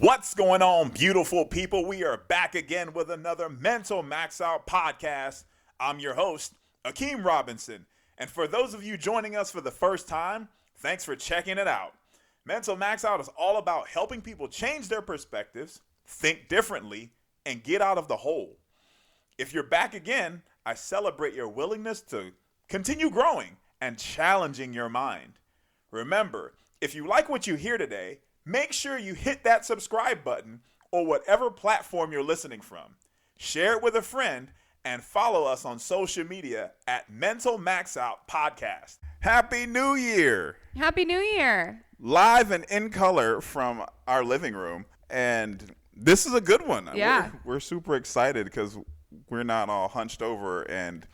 What's going on, beautiful people? We are back again with another Mental Max Out podcast. I'm your host, Akeem Robinson. And for those of you joining us for the first time, thanks for checking it out. Mental Max Out is all about helping people change their perspectives, think differently, and get out of the hole. If you're back again, I celebrate your willingness to continue growing and challenging your mind. Remember, if you like what you hear today, make sure you hit that subscribe button or whatever platform you're listening from. Share it with a friend and follow us on social media at Mental Max Out Podcast. Happy New Year! Happy New Year! Live and in color from our living room. And this is a good one. Yeah. We're super excited because we're not all hunched over and,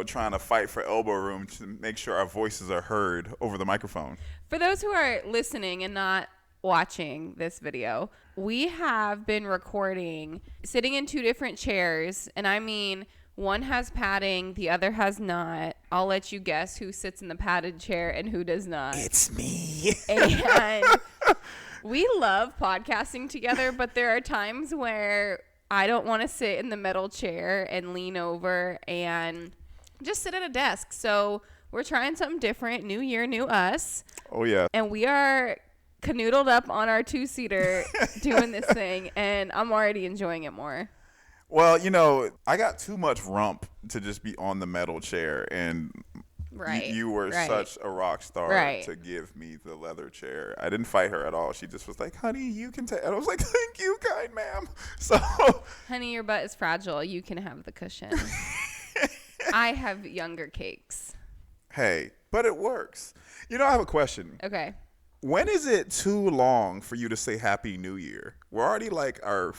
trying to fight for elbow room to make sure our voices are heard over the microphone. For those who are listening and not watching this video, we have been recording sitting in two different chairs, and I mean one has padding, the other has not. I'll let you guess who sits in the padded chair and who does not. It's me. And we love podcasting together, but there are times where I don't want to sit in the metal chair and lean over and just sit at a desk. So we're trying something different. New year, new us. Oh yeah. And we are canoodled up on our two-seater doing this thing, and I'm already enjoying it more. Well, I got too much rump to just be on the metal chair, and you were such a rock star to give me the leather chair. I didn't fight her at all. She just was like, honey, you can take it. I was like, thank you, kind ma'am. So, honey, your butt is fragile. You can have the cushion. I have younger cakes. Hey, but it works. I have a question. Okay. When is it too long for you to say Happy New Year? We're already like a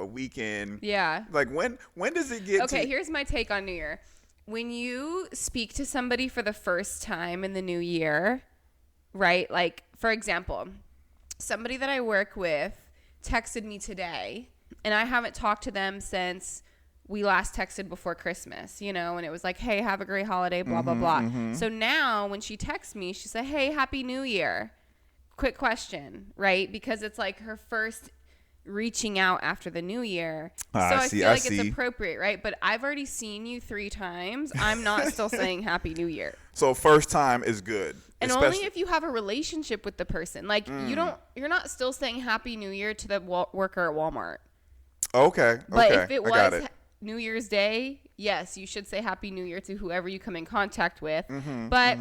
weekend. Yeah. Like when does it get Okay, here's my take on New Year. When you speak to somebody for the first time in the new year, right? Like, for example, somebody that I work with texted me today, and I haven't talked to them since we last texted before Christmas, and it was like, hey, have a great holiday, blah, blah, blah. Mm-hmm. So now when she texts me, she said, hey, Happy New Year. Quick question, right? Because it's like her first reaching out after the new year. So I feel like it's appropriate, right? But I've already seen you 3 times. I'm not still saying Happy New Year. So first time is good. And only if you have a relationship with the person. Like you're not still saying Happy New Year to the worker at Walmart. Okay. But if it was New Year's Day, yes, you should say Happy New Year to whoever you come in contact with. But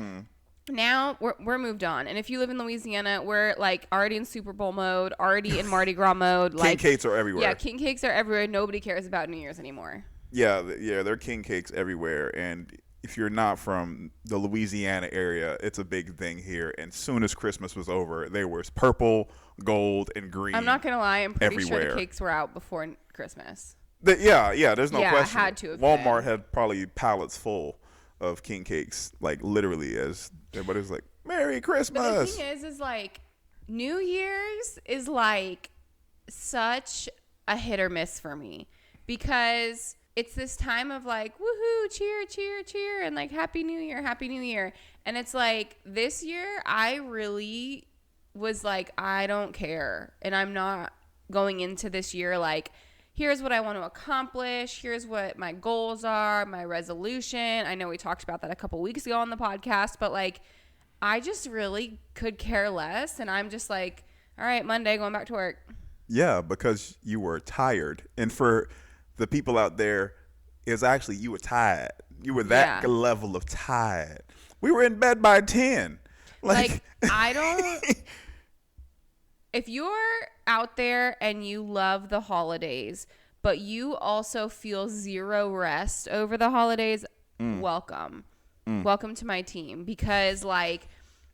now we're moved on, and if you live in Louisiana, we're like already in Super Bowl mode, already in Mardi Gras mode. King cakes are everywhere. Yeah, king cakes are everywhere. Nobody cares about New Year's anymore. Yeah, there are king cakes everywhere, and if you're not from the Louisiana area, it's a big thing here. And soon as Christmas was over, there was purple, gold, and green. I'm not gonna lie, I'm pretty everywhere. Sure the cakes were out before Christmas. Yeah, there's no question. Had to have Walmart been. had probably pallets full of king cakes, like literally, as everybody was like, Merry Christmas. But the thing is like New Year's is like such a hit or miss for me, because it's this time of like, woohoo, cheer, cheer, cheer, and like Happy New Year, Happy New Year. And it's like this year I really was like, I don't care. And I'm not going into this year like, here's what I want to accomplish. Here's what my goals are, my resolution. I know we talked about that a couple weeks ago on the podcast, but like, I just really could care less. And I'm just like, all right, Monday, going back to work. Yeah, because you were tired. And for the people out there, it's actually you were tired. You were that level of tired. We were in bed by 10. Like I don't... If you're out there and you love the holidays, but you also feel zero rest over the holidays, welcome. Welcome to my team, because like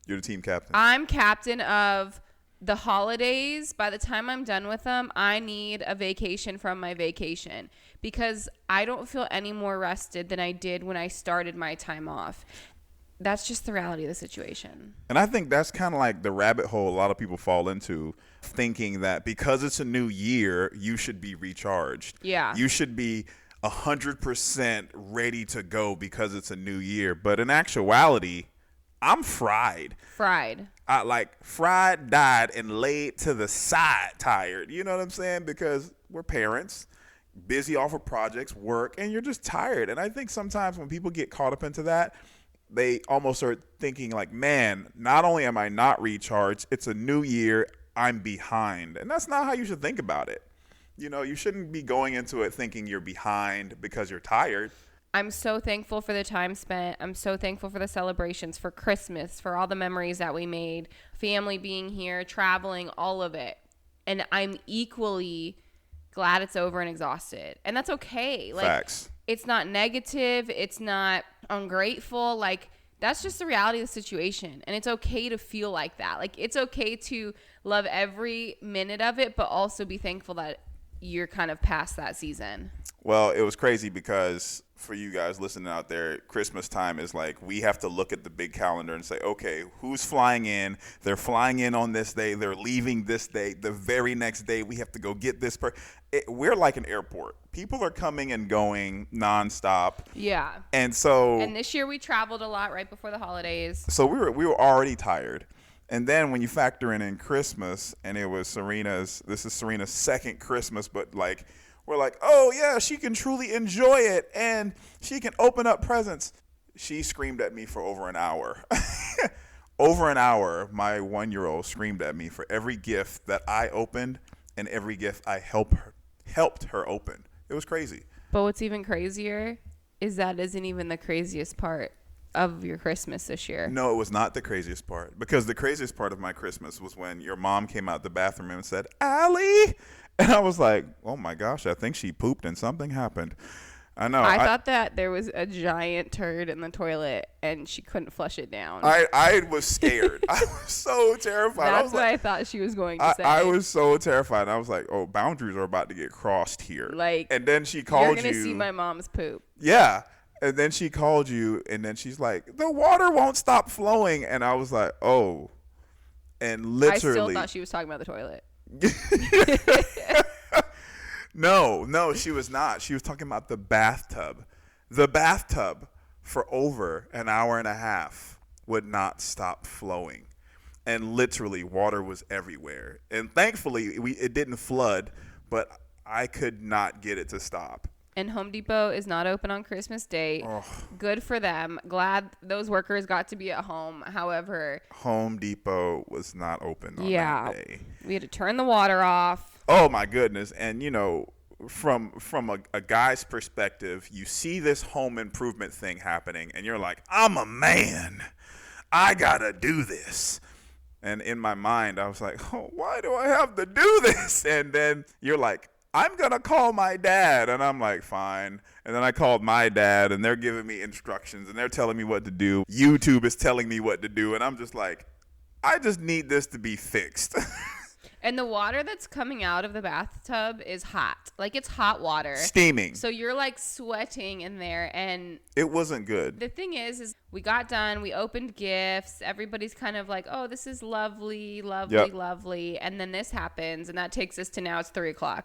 you're the team captain. I'm captain of the holidays. By the time I'm done with them, I need a vacation from my vacation, because I don't feel any more rested than I did when I started my time off. That's just the reality of the situation. And I think that's kind of like the rabbit hole a lot of people fall into, thinking that because it's a new year, you should be recharged. Yeah. You should be 100% ready to go because it's a new year. But in actuality, I'm fried. like fried, died, and laid to the side tired. You know what I'm saying? Because we're parents, busy off of projects, work, and you're just tired. And I think sometimes when people get caught up into that, they almost start thinking like, man, not only am I not recharged, it's a new year, I'm behind. And that's not how you should think about it. You know, you shouldn't be going into it thinking you're behind because you're tired. I'm so thankful for the time spent. I'm so thankful for the celebrations, for Christmas, for all the memories that we made, family being here, traveling, all of it. And I'm equally glad it's over and exhausted. And that's okay. Like, Facts. It's not negative. It's not ungrateful. Like, that's just the reality of the situation. And it's okay to feel like that. Like, it's okay to love every minute of it, but also be thankful that you're kind of past that season. Well, it was crazy because for you guys listening out there, Christmas time is like we have to look at the big calendar and say, okay, who's flying in? They're flying in on this day. They're leaving this day. The very next day, we have to go get this person. We're like an airport. People are coming and going nonstop. Yeah. And this year we traveled a lot right before the holidays. So we were already tired. And then when you factor in Christmas, and it was this is Serena's second Christmas, but like, we're like, oh yeah, she can truly enjoy it and she can open up presents. She screamed at me for over an hour. Over an hour, my 1-year-old screamed at me for every gift that I opened and every gift I helped her open. It was crazy. But what's even crazier is that isn't even the craziest part of your Christmas this year. No, it was not the craziest part, because the craziest part of my Christmas was when your mom came out the bathroom and said, Allie, and I was like, oh my gosh, I think she pooped and something happened. I know. I thought that there was a giant turd in the toilet and she couldn't flush it down. I was scared. I was so terrified. That's what I thought she was going to say. I was so terrified. I was like, oh, boundaries are about to get crossed here. Like, and then she called you. You're going to see my mom's poop. Yeah. And then she called you, and then she's like, the water won't stop flowing. And I was like, oh. And literally. I still thought she was talking about the toilet. No, she was not. She was talking about the bathtub. The bathtub for over an hour and a half would not stop flowing. And literally, water was everywhere. And thankfully, it didn't flood, but I could not get it to stop. And Home Depot is not open on Christmas Day. Oh. Good for them. Glad those workers got to be at home. However, Home Depot was not open on that day. We had to turn the water off. Oh, my goodness. And, you know, from a guy's perspective, you see this home improvement thing happening, and you're like, I'm a man. I got to do this. And in my mind, I was like, oh, why do I have to do this? And then you're like, I'm going to call my dad. And I'm like, fine. And then I called my dad, and they're giving me instructions, and they're telling me what to do. YouTube is telling me what to do. And I'm just like, I just need this to be fixed. And the water that's coming out of the bathtub is hot. Like, it's hot water. Steaming. So you're like sweating in there. And it wasn't good. The thing is we got done. We opened gifts. Everybody's kind of like, oh, this is lovely, lovely, yep. lovely. And then this happens. And that takes us to now it's 3:00.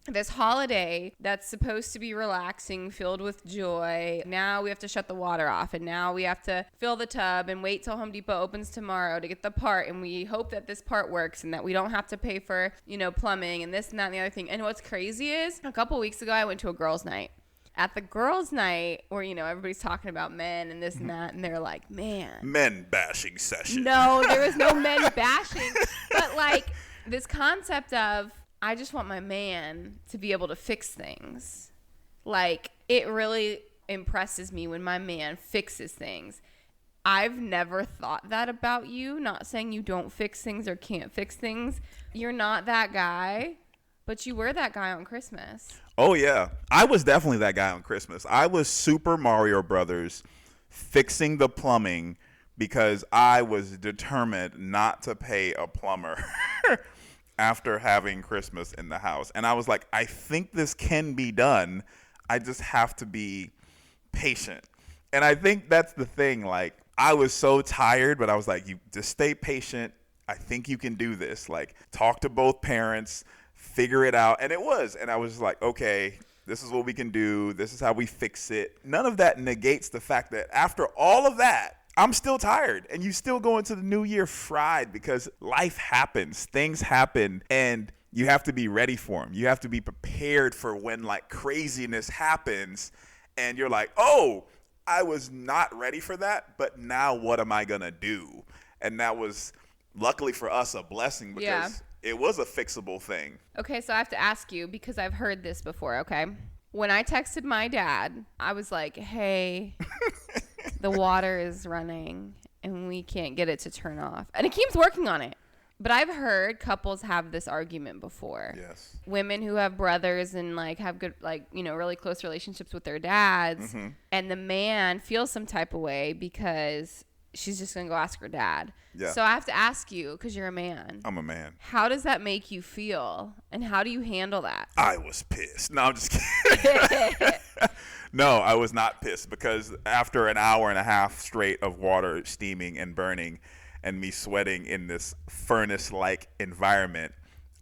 This holiday that's supposed to be relaxing, filled with joy. Now we have to shut the water off, and now we have to fill the tub and wait till Home Depot opens tomorrow to get the part. And we hope that this part works and that we don't have to pay for, plumbing and this and that and the other thing. And what's crazy is a couple weeks ago, I went to a girls' night. At the girls' night, where, everybody's talking about men and this and that, and they're like, man. Men bashing session. No, there was no men bashing. But, like, this concept of, I just want my man to be able to fix things. Like, it really impresses me when my man fixes things. I've never thought that about you. Not saying you don't fix things or can't fix things. You're not that guy, but you were that guy on Christmas. Oh, yeah. I was definitely that guy on Christmas. I was Super Mario Brothers fixing the plumbing because I was determined not to pay a plumber. After having Christmas in the house. And I was like, I think this can be done. I just have to be patient. And I think that's the thing. Like, I was so tired, but I was like, you just stay patient. I think you can do this. Like, talk to both parents, figure it out. And it was. And I was just like, okay, this is what we can do. This is how we fix it. None of that negates the fact that after all of that, I'm still tired, and you still go into the new year fried because life happens, things happen, and you have to be ready for them. You have to be prepared for when like craziness happens, and you're like, oh, I was not ready for that, but now what am I gonna do? And that was, luckily for us, a blessing because it was a fixable thing. Okay, so I have to ask you because I've heard this before, okay? When I texted my dad, I was like, hey, the water is running and we can't get it to turn off. And it keeps working on it. But I've heard couples have this argument before. Yes. Women who have brothers and like have good, like, you know, really close relationships with their dads. Mm-hmm. And the man feels some type of way because she's just going to go ask her dad. Yeah. So I have to ask you, because you're a man. I'm a man. How does that make you feel? And how do you handle that? I was pissed. No, I'm just kidding. No, I was not pissed because after an hour and a half straight of water steaming and burning and me sweating in this furnace-like environment,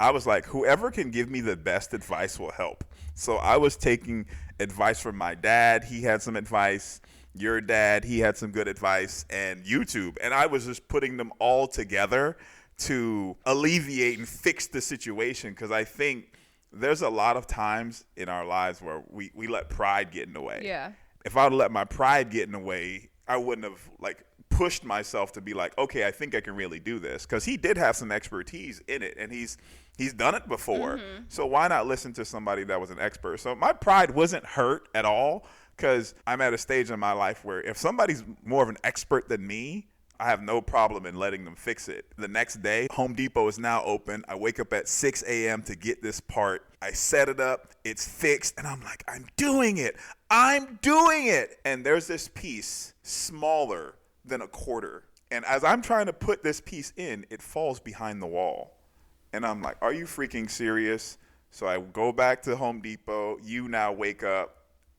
I was like, whoever can give me the best advice will help. So I was taking advice from my dad. He had some advice. Your dad, he had some good advice, and YouTube. And I was just putting them all together to alleviate and fix the situation because I think there's a lot of times in our lives where we let pride get in the way. Yeah. If I would have let my pride get in the way, I wouldn't have like pushed myself to be like, okay, I think I can really do this, because he did have some expertise in it and he's done it before. Mm-hmm. So why not listen to somebody that was an expert? So my pride wasn't hurt at all. Because I'm at a stage in my life where if somebody's more of an expert than me, I have no problem in letting them fix it. The next day, Home Depot is now open. I wake up at 6 a.m. to get this part. I set it up. It's fixed. And I'm like, I'm doing it. I'm doing it. And there's this piece smaller than a quarter. And as I'm trying to put this piece in, it falls behind the wall. And I'm like, are you freaking serious? So I go back to Home Depot. You now wake up.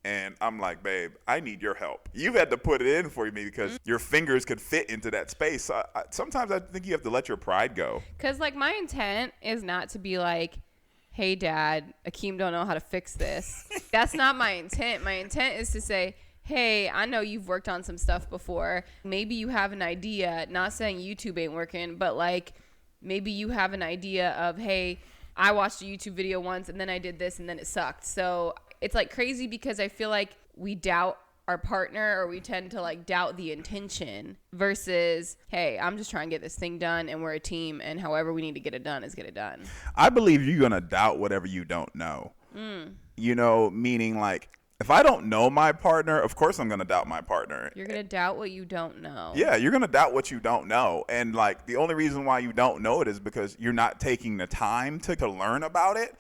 And I'm like, babe, I need your help. You've had to put it in for me because your fingers could fit into that space. Sometimes I think you have to let your pride go. Because, like, my intent is not to be like, hey, Dad, Akeem don't know how to fix this. That's not my intent. My intent is to say, hey, I know you've worked on some stuff before. Maybe you have an idea. Not saying YouTube ain't working, but, like, maybe you have an idea of, hey, I watched a YouTube video once and then I did this and then it sucked. So it's like crazy because I feel like we doubt our partner or we tend to like doubt the intention versus, hey, I'm just trying to get this thing done and we're a team and however we need to get it done is get it done. I believe you're going to doubt whatever you don't know. You know, meaning like if I don't know my partner, of course I'm going to doubt my partner. You're going to doubt what you don't know. Yeah, you're going to doubt what you don't know. And like the only reason why you don't know it is because you're not taking the time to learn about it.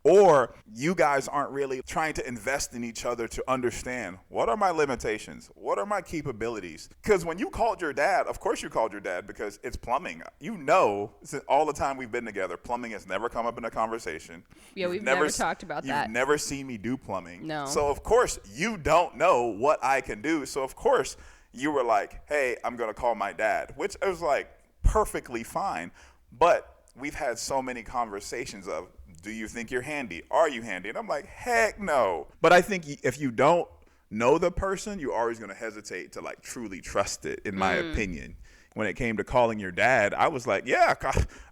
Or you guys aren't really trying to invest in each other to understand what are my limitations? What are my capabilities? Because when you called your dad, of course you called your dad because it's plumbing. You know, all the time we've been together, plumbing has never come up in a conversation. Yeah, we've never talked about that. You've never seen me do plumbing. No. So, of course, you don't know what I can do. So, of course, you were like, hey, I'm going to call my dad, which is like perfectly fine. But we've had so many conversations of, do you think you're handy? Are you handy? And I'm like, heck no. But I think if you don't know the person, you're always going to hesitate to like truly trust it, in my opinion. When it came to calling your dad, I was like, yeah,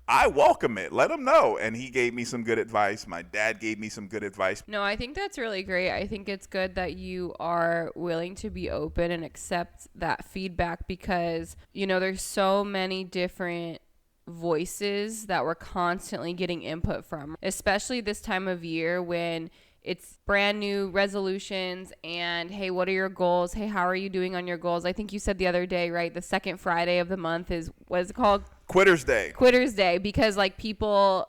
I welcome it. Let him know. And he gave me some good advice. My dad gave me some good advice. No, I think that's really great. I think it's good that you are willing to be open and accept that feedback because, you know, there's so many different voices that we're constantly getting input from, especially this time of year when it's brand new resolutions and, hey, what are your goals? Hey, how are you doing on your goals? I think you said the other day, right? The second Friday of the month is, what is it called? Quitter's Day. Quitter's Day, because like people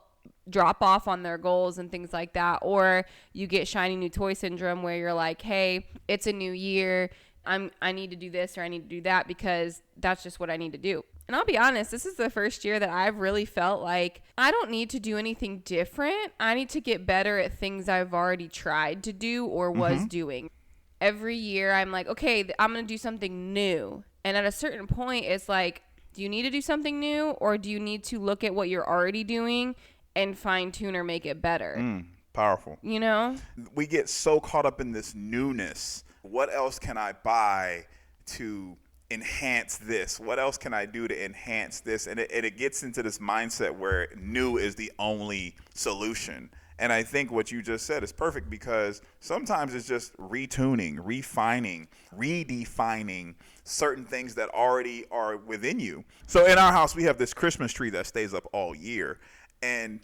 drop off on their goals and things like that. Or you get shiny new toy syndrome where you're like, hey, it's a new year. I need to do this or I need to do that because that's just what I need to do. And I'll be honest, this is the first year that I've really felt like I don't need to do anything different. I need to get better at things I've already tried to do or was doing. Every year I'm like, okay, I'm going to do something new. And at a certain point, it's like, do you need to do something new or do you need to look at what you're already doing and fine tune or make it better? Powerful. You know? We get so caught up in this newness. What else can I buy to enhance this? What else can I do to enhance this? And it gets into this mindset where new is the only solution. And I think what you just said is perfect, because sometimes it's just retuning, refining, redefining certain things that already are within you. So in our house, we have this Christmas tree that stays up all year. And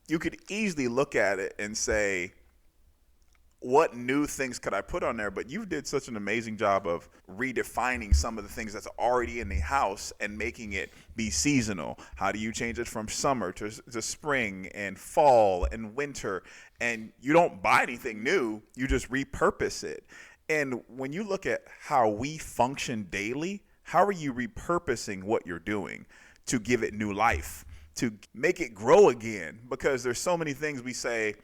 you could easily look at it and say, what new things could I put on there? But you did such an amazing job of redefining some of the things that's already in the house and making it be seasonal. How do you change it from summer to spring and fall and winter? And you don't buy anything new, you just repurpose it. And when you look at how we function daily, how are you repurposing what you're doing to give it new life, to make it grow again? Because there's so many things we say,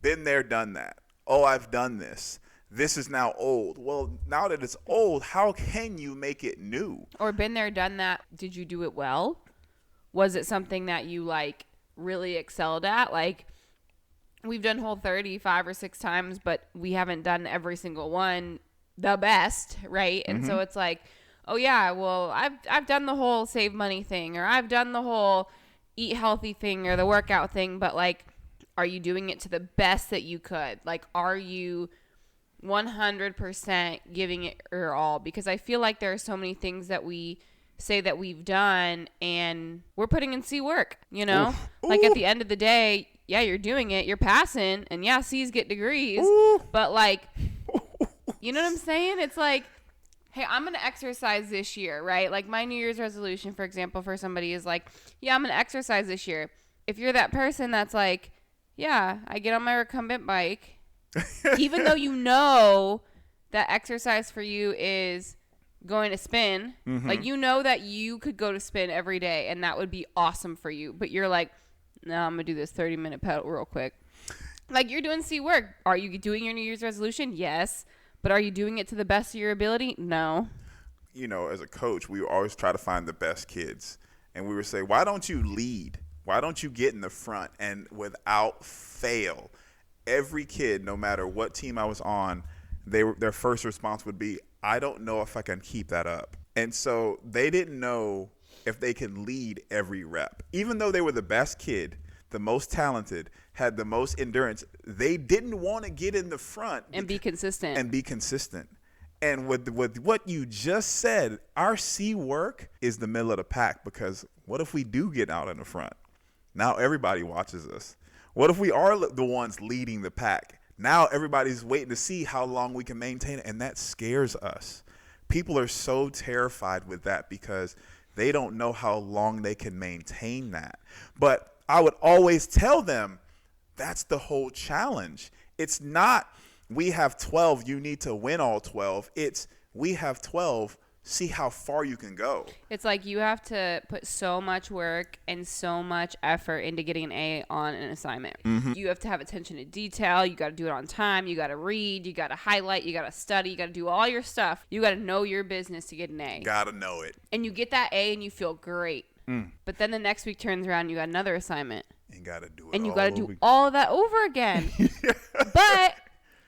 been there, done that. Oh, I've done this. This is now old. Well, now that it's old, how can you make it new? Or been there, done that. Did you do it well? Was it something that you like really excelled at? Like, we've done Whole30 5 or 6 times, but we haven't done every single one the best, right? And so it's like, oh yeah, well, I've done the whole save money thing, or I've done the whole eat healthy thing, or the workout thing, but like, are you doing it to the best that you could? Like, are you 100% giving it your all? Because I feel like there are so many things that we say that we've done and we're putting in C work, you know? Ooh. Like, at the end of the day, yeah, you're doing it, you're passing, and yeah, C's get degrees, but like, you know what I'm saying? It's like, hey, I'm going to exercise this year, right? Like, my New Year's resolution, for example, for somebody is like, yeah, I'm going to exercise this year. If you're that person that's like, yeah, I get on my recumbent bike, even though you know that exercise for you is going to spin, like, you know that you could go to spin every day and that would be awesome for you, but you're like, no, I'm gonna do this 30-minute pedal real quick. Like, you're doing C work. Are you doing your New Year's resolution? Yes. But are you doing it to the best of your ability? No. You know, as a coach, we always try to find the best kids, and we would say, why don't you lead? Why don't you get in the front? And without fail, every kid, no matter what team I was on, their first response would be, I don't know if I can keep that up. And so they didn't know if they can lead every rep. Even though they were the best kid, the most talented, had the most endurance, they didn't want to get in the front. And be consistent. And with what you just said, our C work is the middle of the pack, because what if we do get out in the front? Now everybody watches us. What if we are the ones leading the pack? Now everybody's waiting to see how long we can maintain it, and that scares us. People are so terrified with that because they don't know how long they can maintain that. But I would always tell them, that's the whole challenge. It's not, we have 12, you need to win all 12. It's, we have 12, see how far you can go. It's like, you have to put so much work and so much effort into getting an A on an assignment. You have to have attention to detail. You got to do it on time. You got to read. You got to highlight. You got to study. You got to do all your stuff. You got to know your business to get an A. Got to know it. And you get that A and you feel great. But then the next week turns around, you got another assignment. And got to do it. And you got to do all of that over again. But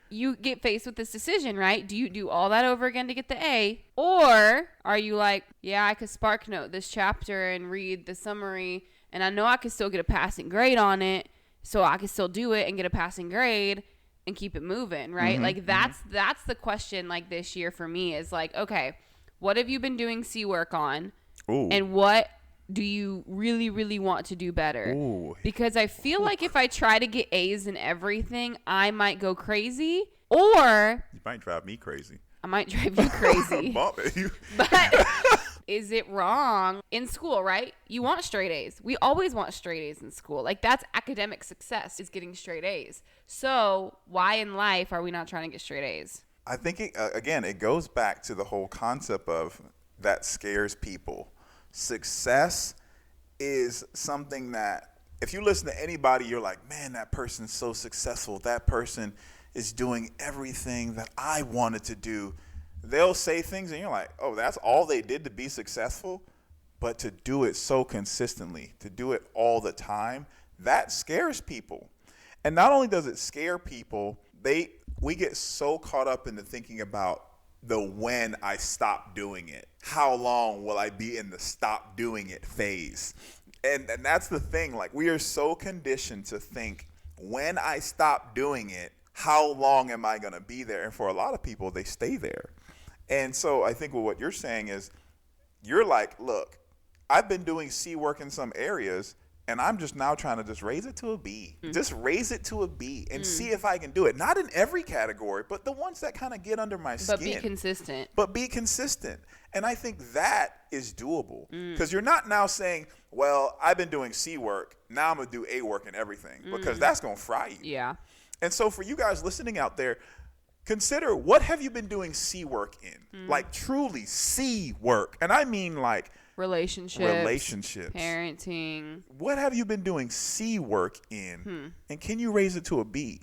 you get faced with this decision, right? Do you do all that over again to get the A? Or are you like, yeah, I could spark note this chapter and read the summary, and I know I could still get a passing grade on it, so I could still do it and get a passing grade and keep it moving, right? Like, that's the question, like, this year for me is like, okay, what have you been doing C work on? Ooh. And what do you really, really want to do better? Ooh. Because I feel like if I try to get A's in everything, I might go crazy, or You might drive me crazy. I might drive you crazy. But is it wrong in school, right? You want straight A's. We always want straight A's in school. Like, that's academic success, is getting straight A's. So why in life are we not trying to get straight A's? I think, it goes back to the whole concept of that scares people. Success is something that, if you listen to anybody, you're like, man, that person's so successful. That person is doing everything that I wanted to do. They'll say things and you're like, oh, that's all they did to be successful? But to do it so consistently, to do it all the time, that scares people. And not only does it scare people, we get so caught up into thinking about the when I stop doing it. How long will I be in the stop doing it phase? And that's the thing. Like, we are so conditioned to think, when I stop doing it, how long am I going to be there? And for a lot of people, they stay there. And so I think what you're saying is, you're like, look, I've been doing C work in some areas, and I'm just now trying to just raise it to a B. Just raise it to a B and see if I can do it. Not in every category, but the ones that kind of get under my skin. But be consistent. And I think that is doable. Because you're not now saying, well, I've been doing C work, now I'm going to do A work and everything. Because that's going to fry you. Yeah. And so for you guys listening out there, consider, what have you been doing C work in? Like, truly C work. And I mean, like, relationships, parenting. What have you been doing C work in? And can you raise it to a B?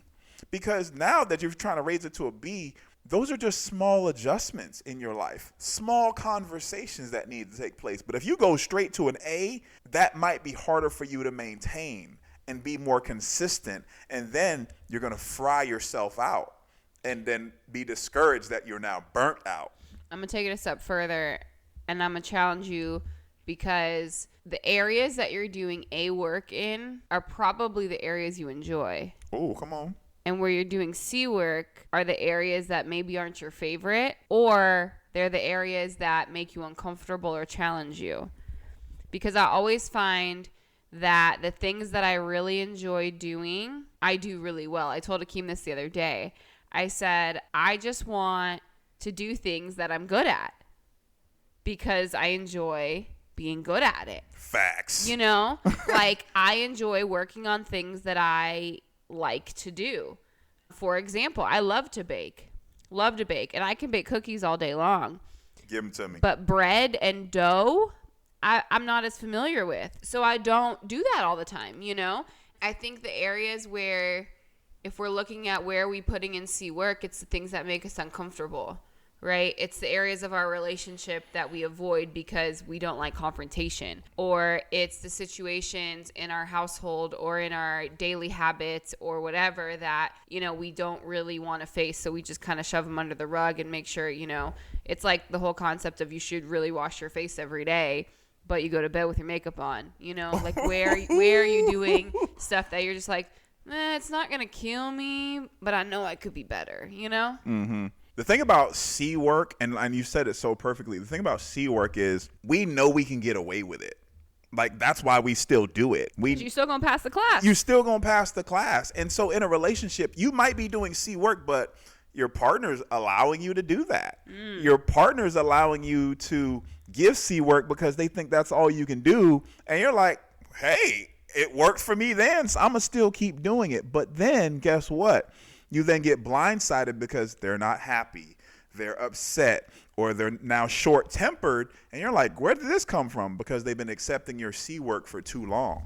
Because now that you're trying to raise it to a B, those are just small adjustments in your life, small conversations that need to take place. But if you go straight to an A, that might be harder for you to maintain and be more consistent. And then you're going to fry yourself out and then be discouraged that you're now burnt out. I'm going to take it a step further, and I'm going to challenge you, because the areas that you're doing A work in are probably the areas you enjoy. Oh, come on. And where you're doing C work are the areas that maybe aren't your favorite, or they're the areas that make you uncomfortable or challenge you. Because I always find that the things that I really enjoy doing, I do really well. I told Akeem this the other day. I said, I just want to do things that I'm good at because I enjoy being good at it. Facts. You know, like, I enjoy working on things that I like to do. For example, I love to bake, and I can bake cookies all day long. Give them to me. But bread and dough, I'm not as familiar with. So I don't do that all the time, you know? I think the areas where, if we're looking at where we putting in C work, it's the things that make us uncomfortable, right? It's the areas of our relationship that we avoid because we don't like confrontation. Or it's the situations in our household or in our daily habits or whatever that, you know, we don't really want to face. So we just kind of shove them under the rug and make sure, you know, it's like the whole concept of you should really wash your face every day, but you go to bed with your makeup on, you know, like where are you doing stuff that you're just like, it's not going to kill me, but I know I could be better, you know? Mm-hmm. The thing about C work, and you said it so perfectly, the thing about C work is we know we can get away with it. Like, that's why we still do it. You're still going to pass the class. You're still going to pass the class. And so in a relationship, you might be doing C work, but your partner's allowing you to do that. Your partner's allowing you to give C work because they think that's all you can do. And you're like, hey, it worked for me then, so I'm going to still keep doing it. But then guess what? You then get blindsided because they're not happy, they're upset, or they're now short-tempered. And you're like, where did this come from? Because they've been accepting your C work for too long.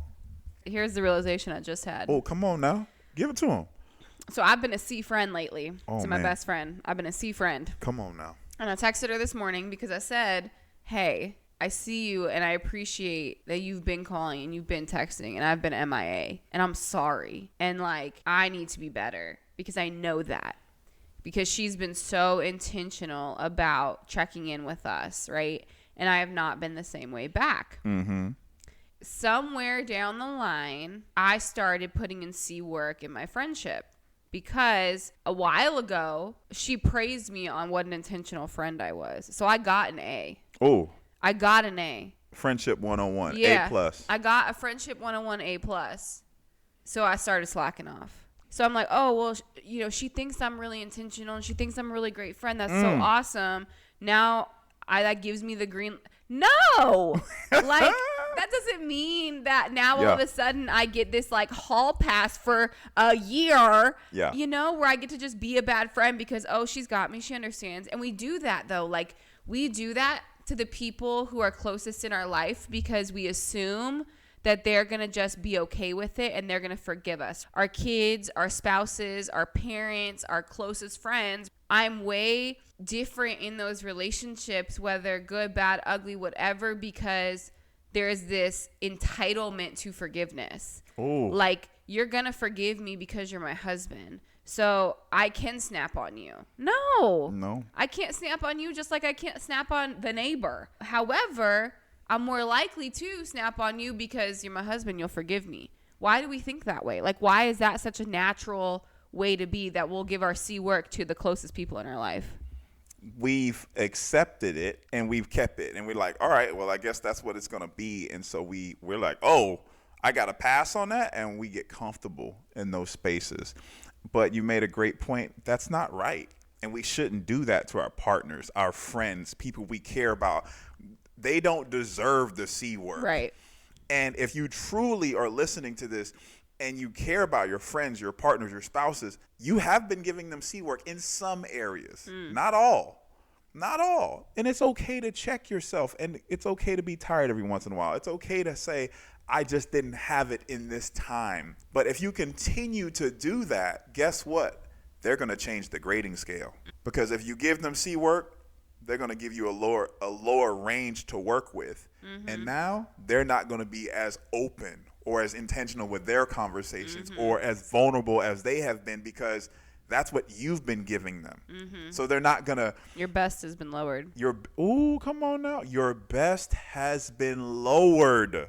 Here's the realization I just had. Oh, come on now. Give it to them. So I've been a C friend lately to my man. best friend. I've been a C friend. Come on now. And I texted her this morning because I said, hey, I see you and I appreciate that you've been calling and you've been texting and I've been MIA and I'm sorry. And like, I need to be better because I know that. Because she's been so intentional about checking in with us, right? And I have not been the same way back. Mm-hmm. Somewhere down the line, I started putting in C work in my friendship. Because a while ago, she praised me on what an intentional friend I was. So I got an A. Oh. I got an A. Friendship 101, yeah, A+. I got a Friendship 101 A+. So I started slacking off. So I'm like, oh, well, you know, she thinks I'm really intentional and she thinks I'm a really great friend. That's so awesome. Now that gives me the green. No! Like, that doesn't mean that now all of a sudden I get this like hall pass for a year, you know, where I get to just be a bad friend because, oh, she's got me. She understands. And we do that, though. Like, we do that to the people who are closest in our life because we assume that they're going to just be okay with it and they're going to forgive us. Our kids, our spouses, our parents, our closest friends. I'm way different in those relationships, whether good, bad, ugly, whatever, because there's this entitlement to forgiveness. Ooh. Like, you're going to forgive me because you're my husband. So I can snap on you. No. No. I can't snap on you just like I can't snap on the neighbor. However, I'm more likely to snap on you because you're my husband. You'll forgive me. Why do we think that way? Like, why is that such a natural way to be that we'll give our C work to the closest people in our life? We've accepted it and we've kept it. And we're like, all right, well, I guess that's what it's going to be. And so we're like, oh, I got to pass on that. And we get comfortable in those spaces. But you made a great point. That's not right. And we shouldn't do that to our partners, our friends, people we care about. They don't deserve the C word. Right. And if you truly are listening to this and you care about your friends, your partners, your spouses, you have been giving them C work in some areas. Not all. Not all. And it's okay to check yourself. And it's okay to be tired every once in a while. It's okay to say, I just didn't have it in this time. But if you continue to do that, guess what? They're going to change the grading scale. Because if you give them C work, they're going to give you a lower range to work with. Mm-hmm. And now they're not going to be as open or as intentional with their conversations or as vulnerable as they have been because that's what you've been giving them. Mm-hmm. So they're not going to. Your best has been lowered. Come on now. Your best has been lowered.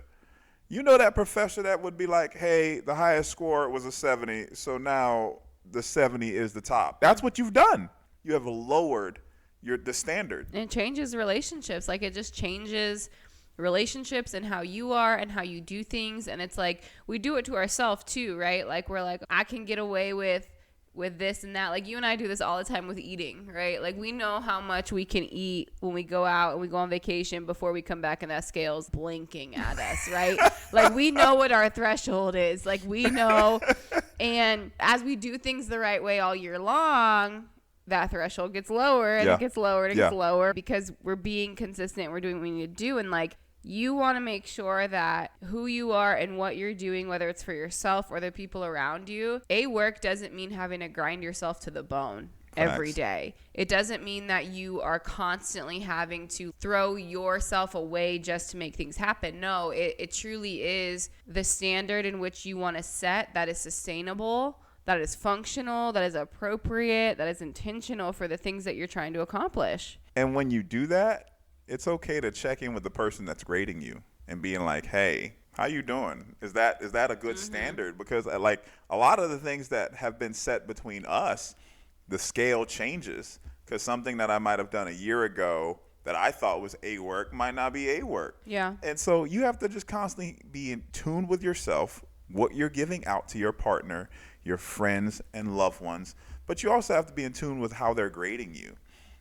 You know that professor that would be like, hey, the highest score was a 70, so now the 70 is the top. That's what you've done. You have lowered the standard. And it changes relationships. Like, it just changes relationships and how you are and how you do things. And it's like, we do it to ourselves too, right? Like, we're like, I can get away with this and that. Like, you and I do this all the time with eating, right? Like, we know how much we can eat when we go out and we go on vacation before we come back and that scale's blinking at us, right? Like, we know what our threshold is. Like, we know. And as we do things the right way all year long, that threshold gets lower and it gets lower and it gets lower because we're being consistent. We're doing what we need to do. And like, you want to make sure that who you are and what you're doing, whether it's for yourself or the people around you, work doesn't mean having to grind yourself to the bone every day. It doesn't mean that you are constantly having to throw yourself away just to make things happen. No, it truly is the standard in which you want to set that is sustainable, that is functional, that is appropriate, that is intentional for the things that you're trying to accomplish. And when you do that, it's okay to check in with the person that's grading you and being like, hey, how you doing? Is that a good standard? Because like a lot of the things that have been set between us, the scale changes because something that I might have done a year ago that I thought was A work might not be A work. Yeah. And so you have to just constantly be in tune with yourself, what you're giving out to your partner, your friends and loved ones. But you also have to be in tune with how they're grading you.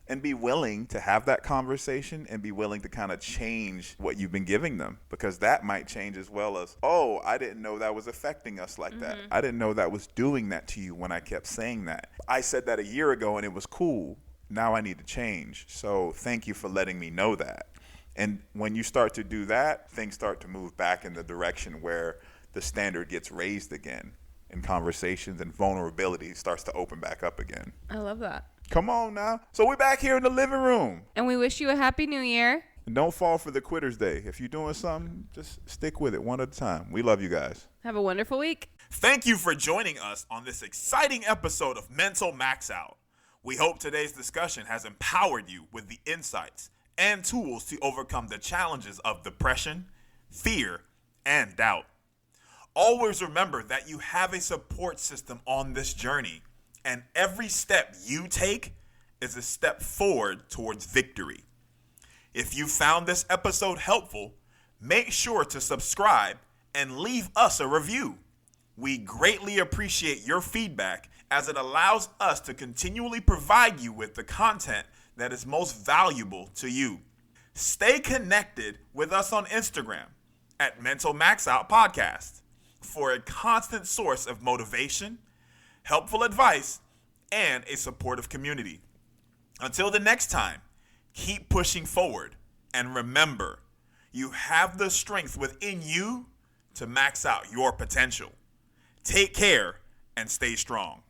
And be willing to have that conversation and be willing to kind of change what you've been giving them because that might change as well as, oh, I didn't know that was affecting us like that. I didn't know that was doing that to you when I kept saying that. I said that a year ago and it was cool. Now I need to change. So thank you for letting me know that. And when you start to do that, things start to move back in the direction where the standard gets raised again and conversations and vulnerability starts to open back up again. I love that. Come on now. So we're back here in the living room. And we wish you a happy new year. And don't fall for the quitter's day. If you're doing something, just stick with it one at a time. We love you guys. Have a wonderful week. Thank you for joining us on this exciting episode of Mental Max Out. We hope today's discussion has empowered you with the insights and tools to overcome the challenges of depression, fear, and doubt. Always remember that you have a support system on this journey. And every step you take is a step forward towards victory. If you found this episode helpful, make sure to subscribe and leave us a review. We greatly appreciate your feedback as it allows us to continually provide you with the content that is most valuable to you. Stay connected with us on Instagram at Mental Max Out Podcast for a constant source of motivation, helpful advice, and a supportive community. Until the next time, keep pushing forward and remember, you have the strength within you to max out your potential. Take care and stay strong.